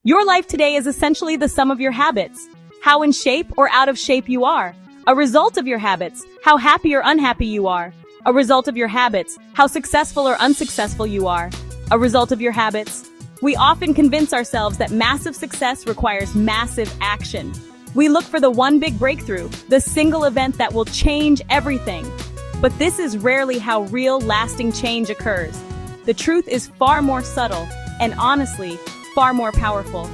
Your life today is essentially the sum of your habits. How in shape or out of shape you are. A result of your habits. How happy or unhappy you are. A result of your habits. How successful or unsuccessful you are. A result of your habits. We often convince ourselves that massive success requires massive action. We look for the one big breakthrough, the single event that will change everything. But this is rarely how real, lasting change occurs. The truth is far more subtle, and honestly, far more powerful.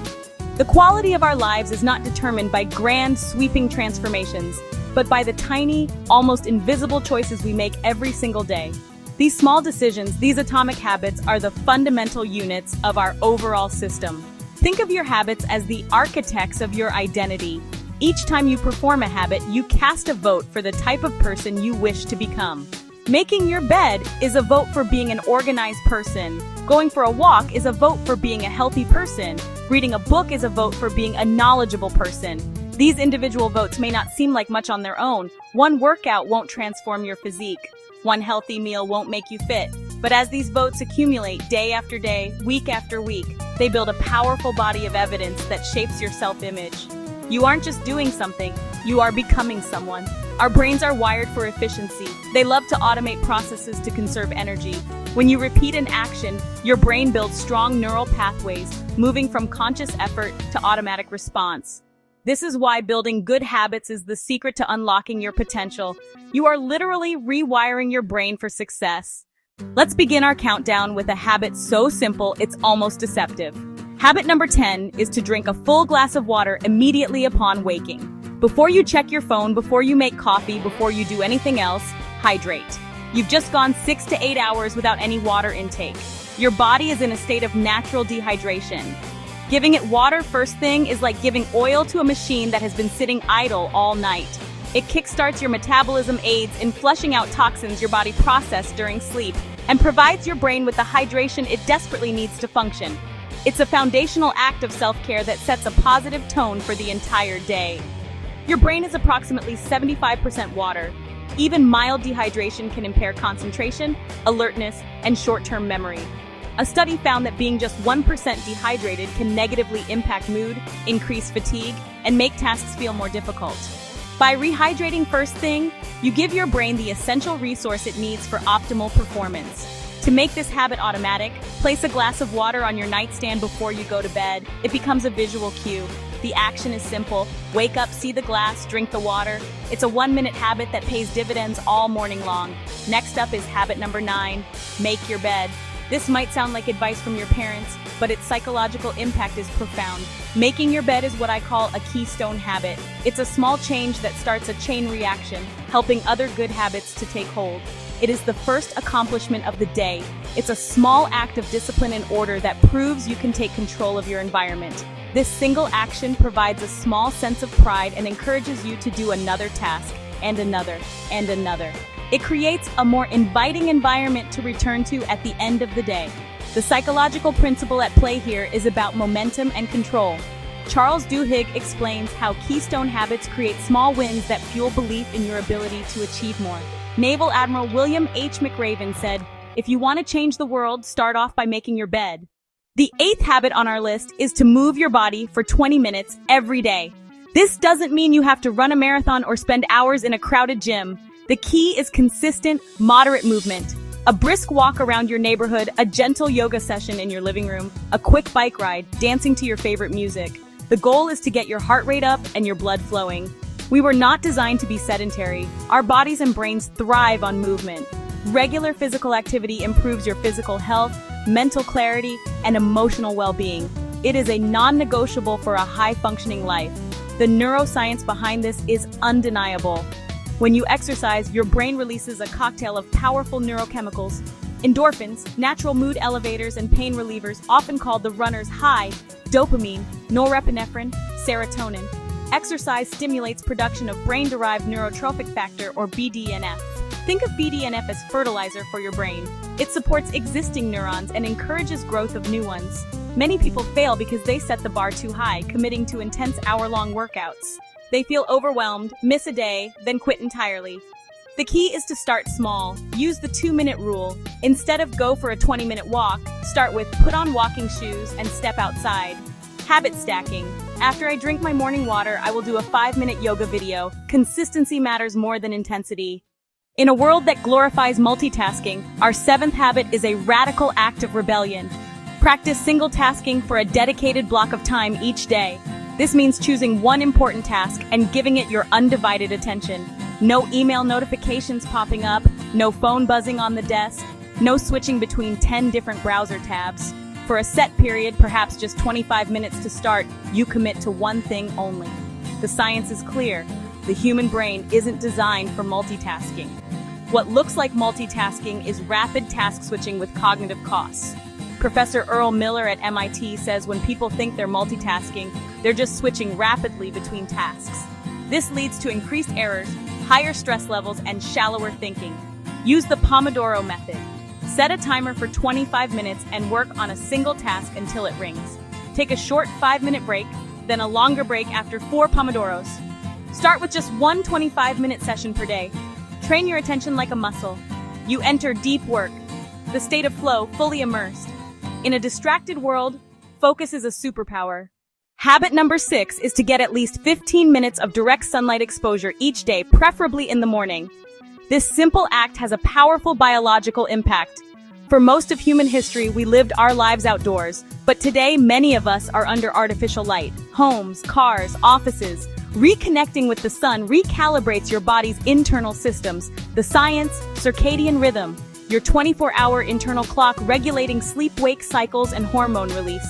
The quality of our lives is not determined by grand, sweeping transformations, but by the tiny, almost invisible choices we make every single day. These small decisions, these atomic habits, are the fundamental units of our overall system. Think of your habits as the architects of your identity. Each time you perform a habit, you cast a vote for the type of person you wish to become. Making your bed is a vote for being an organized person. Going for a walk is a vote for being a healthy person. Reading a book is a vote for being a knowledgeable person. These individual votes may not seem like much on their own. One workout won't transform your physique. One healthy meal won't make you fit. But as these votes accumulate day after day, week after week, they build a powerful body of evidence that shapes your self-image. You aren't just doing something, you are becoming someone. Our brains are wired for efficiency. They love to automate processes to conserve energy. When you repeat an action, your brain builds strong neural pathways, moving from conscious effort to automatic response. This is why building good habits is the secret to unlocking your potential. You are literally rewiring your brain for success. Let's begin our countdown with a habit so simple it's almost deceptive. Habit number 10 is to drink a full glass of water immediately upon waking. Before you check your phone, before you make coffee, before you do anything else, hydrate. You've just gone 6 to 8 hours without any water intake. Your body is in a state of natural dehydration. Giving it water first thing is like giving oil to a machine that has been sitting idle all night. It kickstarts your metabolism, aids in flushing out toxins your body processed during sleep, and provides your brain with the hydration it desperately needs to function. It's a foundational act of self-care that sets a positive tone for the entire day. Your brain is approximately 75% water. Even mild dehydration can impair concentration, alertness, and short-term memory. A study found that being just 1% dehydrated can negatively impact mood, increase fatigue, and make tasks feel more difficult. By rehydrating first thing, you give your brain the essential resource it needs for optimal performance. To make this habit automatic, place a glass of water on your nightstand before you go to bed. It becomes a visual cue. The action is simple. Wake up, see the glass, drink the water. It's a 1-minute habit that pays dividends all morning long. Next up is habit number 9, make your bed. This might sound like advice from your parents, but its psychological impact is profound. Making your bed is what I call a keystone habit. It's a small change that starts a chain reaction, helping other good habits to take hold. It is the first accomplishment of the day. It's a small act of discipline and order that proves you can take control of your environment. This single action provides a small sense of pride and encourages you to do another task, and another, and another. It creates a more inviting environment to return to at the end of the day. The psychological principle at play here is about momentum and control. Charles Duhigg explains how keystone habits create small wins that fuel belief in your ability to achieve more. Naval Admiral William H. McRaven said, "If you want to change the world, start off by making your bed." The 8th habit on our list is to move your body for 20 minutes every day. This doesn't mean you have to run a marathon or spend hours in a crowded gym. The key is consistent, moderate movement. A brisk walk around your neighborhood, a gentle yoga session in your living room, a quick bike ride, dancing to your favorite music. The goal is to get your heart rate up and your blood flowing. We were not designed to be sedentary. Our bodies and brains thrive on movement. Regular physical activity improves your physical health, mental clarity, and emotional well-being. It is a non-negotiable for a high-functioning life. The neuroscience behind this is undeniable. When you exercise, your brain releases a cocktail of powerful neurochemicals. Endorphins, natural mood elevators and pain relievers, often called the runner's high, dopamine, norepinephrine, serotonin. Exercise stimulates production of brain-derived neurotrophic factor, or BDNF. Think of BDNF as fertilizer for your brain. It supports existing neurons and encourages growth of new ones. Many people fail because they set the bar too high, committing to intense hour-long workouts. They feel overwhelmed, miss a day, then quit entirely. The key is to start small. Use the 2-minute rule. Instead of go for a 20-minute walk, start with put on walking shoes and step outside. Habit stacking. After I drink my morning water, I will do a 5-minute yoga video. Consistency matters more than intensity. In a world that glorifies multitasking, our 7th habit is a radical act of rebellion. Practice single tasking for a dedicated block of time each day. This means choosing one important task and giving it your undivided attention. No email notifications popping up, no phone buzzing on the desk, no switching between 10 different browser tabs. For a set period, perhaps just 25 minutes to start, you commit to one thing only. The science is clear. The human brain isn't designed for multitasking. What looks like multitasking is rapid task switching with cognitive costs. Professor Earl Miller at MIT says when people think they're multitasking, they're just switching rapidly between tasks. This leads to increased errors, higher stress levels, and shallower thinking. Use the Pomodoro method. Set a timer for 25 minutes and work on a single task until it rings. Take a short 5-minute break, then a longer break after 4 Pomodoros. Start with just one 25-minute session per day. Train your attention like a muscle. You enter deep work, the state of flow, fully immersed. In a distracted world, focus is a superpower. Habit number 6 is to get at least 15 minutes of direct sunlight exposure each day, preferably in the morning. This simple act has a powerful biological impact. For most of human history, we lived our lives outdoors, but today many of us are under artificial light. Homes, cars, offices. Reconnecting with the sun recalibrates your body's internal systems, the science, circadian rhythm, your 24-hour internal clock regulating sleep-wake cycles and hormone release.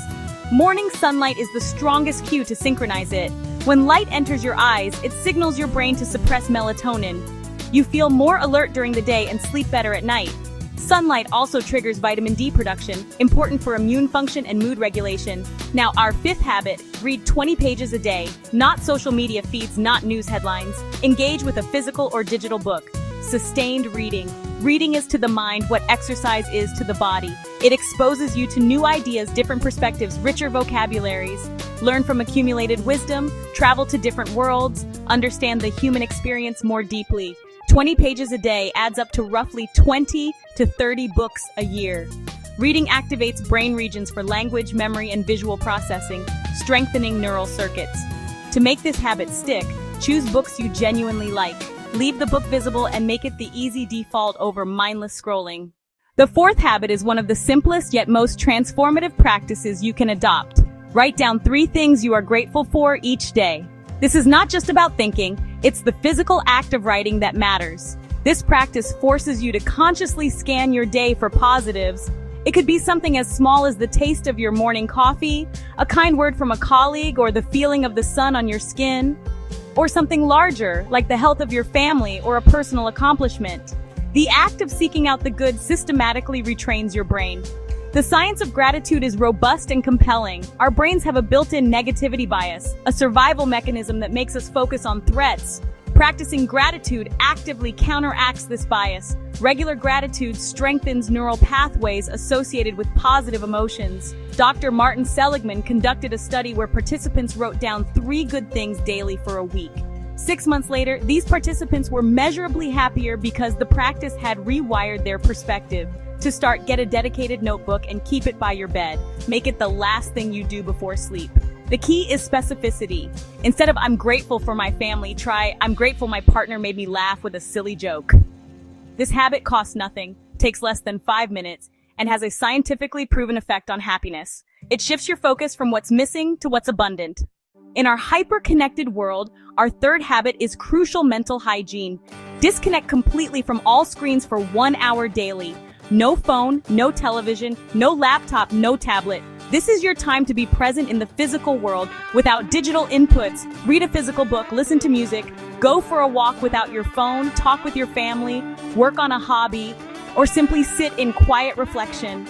Morning sunlight is the strongest cue to synchronize it. When light enters your eyes, it signals your brain to suppress melatonin. You feel more alert during the day and sleep better at night. Sunlight also triggers vitamin D production, important for immune function and mood regulation. Now, our 5th habit, read 20 pages a day. Not social media feeds, not news headlines. Engage with a physical or digital book. Sustained reading. Reading is to the mind what exercise is to the body. It exposes you to new ideas, different perspectives, richer vocabularies. Learn from accumulated wisdom, travel to different worlds, understand the human experience more deeply. 20 pages a day adds up to roughly 20 to 30 books a year. Reading activates brain regions for language, memory, and visual processing, strengthening neural circuits. To make this habit stick, choose books you genuinely like. Leave the book visible and make it the easy default over mindless scrolling. The 4th habit is one of the simplest yet most transformative practices you can adopt. Write down 3 things you are grateful for each day. This is not just about thinking, it's the physical act of writing that matters. This practice forces you to consciously scan your day for positives. It could be something as small as the taste of your morning coffee, a kind word from a colleague, or the feeling of the sun on your skin, or something larger, like the health of your family or a personal accomplishment. The act of seeking out the good systematically retrains your brain. The science of gratitude is robust and compelling. Our brains have a built-in negativity bias, a survival mechanism that makes us focus on threats. Practicing gratitude actively counteracts this bias. Regular gratitude strengthens neural pathways associated with positive emotions. Dr. Martin Seligman conducted a study where participants wrote down 3 good things daily for a week. 6 months later, these participants were measurably happier because the practice had rewired their perspective. To start, get a dedicated notebook and keep it by your bed. Make it the last thing you do before sleep. The key is specificity. Instead of "I'm grateful for my family," try "I'm grateful my partner made me laugh with a silly joke." This habit costs nothing, takes less than 5 minutes, and has a scientifically proven effect on happiness. It shifts your focus from what's missing to what's abundant. In our hyper-connected world, our 3rd habit is crucial mental hygiene. Disconnect completely from all screens for 1 hour daily. No phone, no television, no laptop, no tablet. This is your time to be present in the physical world without digital inputs. Read a physical book, listen to music, go for a walk without your phone, talk with your family, work on a hobby, or simply sit in quiet reflection.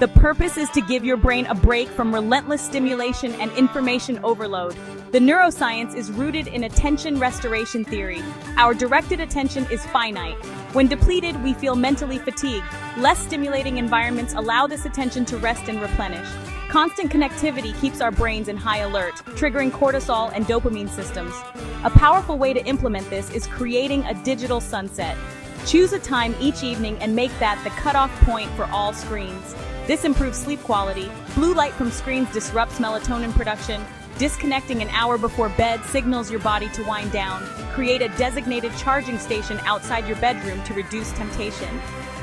The purpose is to give your brain a break from relentless stimulation and information overload. The neuroscience is rooted in attention restoration theory. Our directed attention is finite. When depleted, we feel mentally fatigued. Less stimulating environments allow this attention to rest and replenish. Constant connectivity keeps our brains in high alert, triggering cortisol and dopamine systems. A powerful way to implement this is creating a digital sunset. Choose a time each evening and make that the cutoff point for all screens. This improves sleep quality. Blue light from screens disrupts melatonin production. Disconnecting an hour before bed signals your body to wind down. Create a designated charging station outside your bedroom to reduce temptation.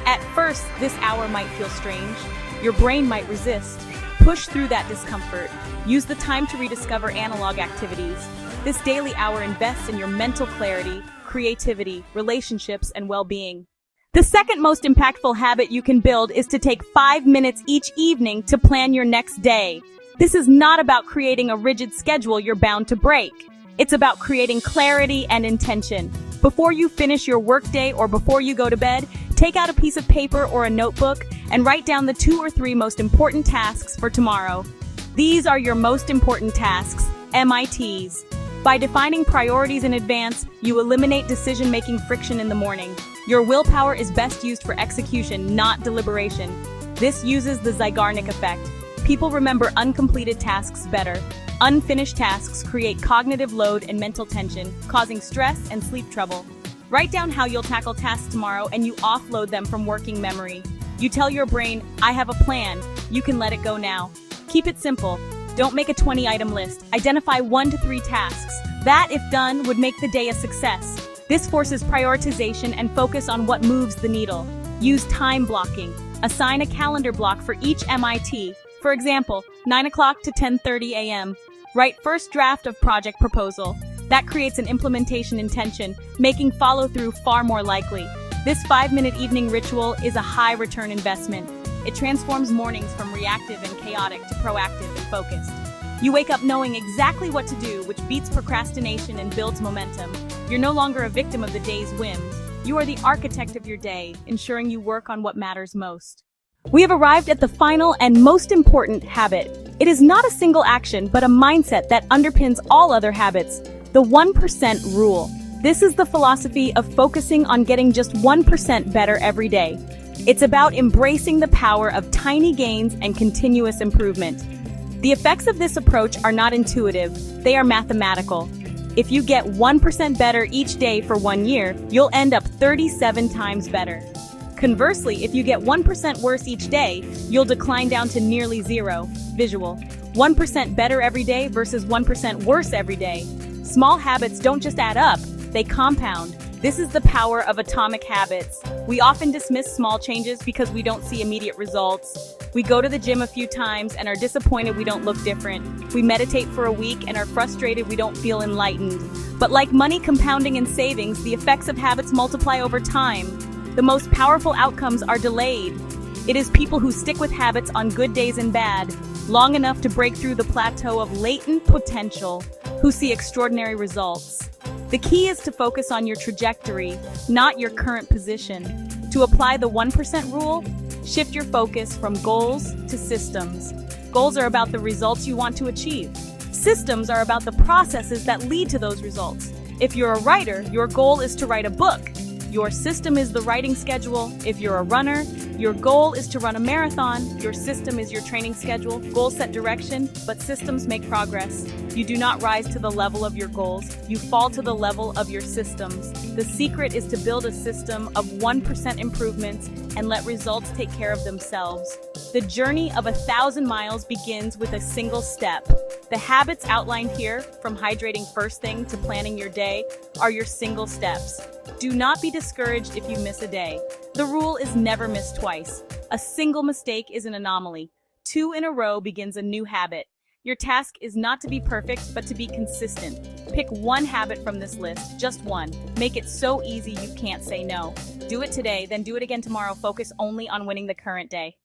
At first, this hour might feel strange. Your brain might resist. Push through that discomfort. Use the time to rediscover analog activities. This daily hour invests in your mental clarity, creativity, relationships, and well-being. The second most impactful habit you can build is to take 5 minutes each evening to plan your next day. This is not about creating a rigid schedule you're bound to break. It's about creating clarity and intention. Before you finish your workday or before you go to bed, take out a piece of paper or a notebook and write down the 2 or 3 most important tasks for tomorrow. These are your most important tasks, MITs. By defining priorities in advance, you eliminate decision-making friction in the morning. Your willpower is best used for execution, not deliberation. This uses the Zeigarnik effect. People remember uncompleted tasks better. Unfinished tasks create cognitive load and mental tension, causing stress and sleep trouble. Write down how you'll tackle tasks tomorrow and you offload them from working memory. You tell your brain, I have a plan. You can let it go now. Keep it simple. Don't make a 20-item list. Identify 1 to 3 tasks. That, if done, would make the day a success. This forces prioritization and focus on what moves the needle. Use time blocking. Assign a calendar block for each MIT. For example, 9 o'clock to 10:30 a.m. Write first draft of project proposal. That creates an implementation intention, making follow-through far more likely. This 5-minute evening ritual is a high-return investment. It transforms mornings from reactive and chaotic to proactive and focused. You wake up knowing exactly what to do, which beats procrastination and builds momentum. You're no longer a victim of the day's whims. You are the architect of your day, ensuring you work on what matters most. We have arrived at the final and most important habit. It is not a single action, but a mindset that underpins all other habits. The 1% rule. This is the philosophy of focusing on getting just 1% better every day. It's about embracing the power of tiny gains and continuous improvement. The effects of this approach are not intuitive, they are mathematical. If you get 1% better each day for 1 year, you'll end up 37 times better. Conversely, if you get 1% worse each day, you'll decline down to nearly zero. Visual. 1% better every day versus 1% worse every day. Small habits don't just add up, they compound. This is the power of atomic habits. We often dismiss small changes because we don't see immediate results. We go to the gym a few times and are disappointed we don't look different. We meditate for a week and are frustrated we don't feel enlightened. But like money compounding and savings, the effects of habits multiply over time. The most powerful outcomes are delayed. It is people who stick with habits on good days and bad, long enough to break through the plateau of latent potential, who see extraordinary results. The key is to focus on your trajectory, not your current position. To apply the 1% rule, shift your focus from goals to systems. Goals are about the results you want to achieve. Systems are about the processes that lead to those results. If you're a writer, your goal is to write a book. Your system is the writing schedule. If you're a runner, your goal is to run a marathon. Your system is your training schedule. Goals set direction, but systems make progress. You do not rise to the level of your goals. You fall to the level of your systems. The secret is to build a system of 1% improvements and let results take care of themselves. The journey of 1,000 miles begins with a single step. The habits outlined here, from hydrating first thing to planning your day, are your single steps. Do not be discouraged if you miss a day. The rule is never miss twice. A single mistake is an anomaly. 2 in a row begins a new habit. Your task is not to be perfect, but to be consistent. Pick one habit from this list, just one. Make it so easy you can't say no. Do it today, then do it again tomorrow. Focus only on winning the current day.